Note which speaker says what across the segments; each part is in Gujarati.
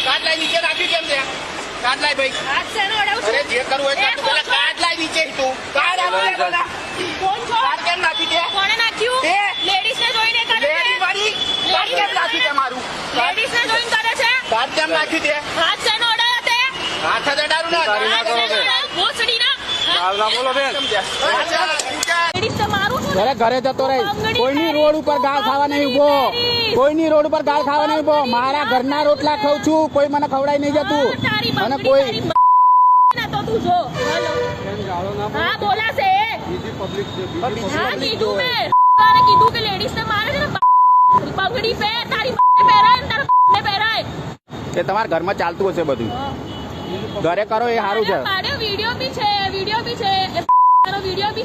Speaker 1: કાર્ડ લાઈ નીચે રાખ્યું કેમ છે? કાર્ડ લાઈ ભાઈ.
Speaker 2: હાથ શેનો અડાવું છું?
Speaker 1: અરે જે કરવું હોય તે તું પેલા કાર્ડ લાઈ નીચે તું. કાર્ડ આપો ને પેલા.
Speaker 2: કોણ છો?
Speaker 1: કાર્ડ કેમ નાખ્યું છે?
Speaker 2: કોણે નાખ્યું?
Speaker 1: તે.
Speaker 2: લેડીઝ ને જોઈને કરે છે.
Speaker 1: લેડી વાળી. કાર્ડ કેમ નાખ્યું છે મારું?
Speaker 2: લેડીઝ ને જોઈને કરે છે.
Speaker 1: કાર્ડ કેમ નાખ્યું છે?
Speaker 2: હાથ શેનો અડાયા તે?
Speaker 1: હાથ જ અડાડું ને.
Speaker 2: હાથ શેનો અડાયા? ભોસડીના?
Speaker 3: બોલો બેન,
Speaker 2: લેડીઝ તો મારું છું ને.
Speaker 3: ઘરે ઘરે જતો રહી. કોઈની રોડ ઉપર ગાળ ખાવા નહીં ઉભો. કોઈની રોડ ઉપર ગાળ ખાવા નહીં ઉભો. મારા ઘરના રોટલા ખાઉં છું, કોઈ મને ખવડાવી નહીં જતું.
Speaker 2: તારી
Speaker 3: અને
Speaker 2: બંગડી,
Speaker 3: કોઈ
Speaker 2: તારી ના તો તું જો. હેલો. હા બોલાશે. હા કીધું મેં. તારે કીધું કે લેડીઝ ને મારે છે ને બંગડી પહેર, તારી પહેરાય ને તારા ને પહેરાય.
Speaker 3: કે તમારા ઘરમાં ચાલતું હશે બધું. ઘરે કરો એ સારું છે.
Speaker 2: મારે વિડીયો બી છે વિડીયો બી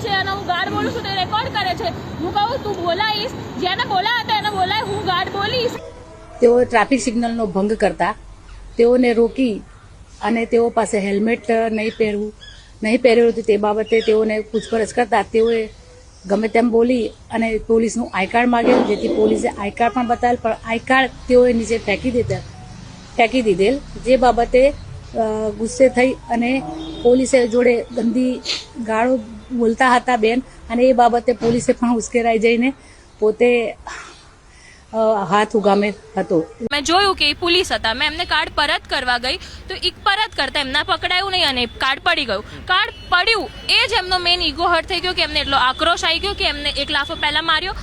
Speaker 2: છે અને હું ગાર્ડ બોલું છું તે રેકોર્ડ કરે છે. હું કહું તું બોલાઈશ, જેને બોલાયા હતા એને બોલાય, હું ગાર્ડ બોલીશ.
Speaker 4: તેઓ ટ્રાફિક સિગ્નલનો ભંગ કરતા તેઓને રોકી અને તેઓ પાસે હેલ્મેટ નહીં પહેર્યું હતું તે બાબતે તેઓને પૂછપરછ કરતા તેઓએ ગમે તેમ બોલી અને પોલીસનું આઈ કાર્ડ માગેલું, જેથી પોલીસે આઈ કાર્ડ પણ બતાવેલ, પણ આઈ કાર્ડ તેઓએ નીચે ફેંકી દીધેલ. જે બાબતે ગુસ્સે થઈ અને પોલીસે જોડે ગંદી ગાળો બોલતા હતા બેન, અને એ બાબતે પોલીસે પણ ઉશ્કેરાઈ જઈને પોતે હાથ ઉગામે હતો.
Speaker 2: મેં જોયું કે પોલીસ હતા, મેં એમને કાર્ડ પરત કરવા ગઈ તો એક પરત કરતા એમના પકડાયું નહીં અને કાર્ડ પડી ગયું. કાર્ડ પડ્યું એ જ એમનો મેઇન ઈગો હર્ટ થઈ ગયો કે એમને એટલો આક્રોશ આવી ગયો કે એમને એક લાફો પહેલા માર્યો.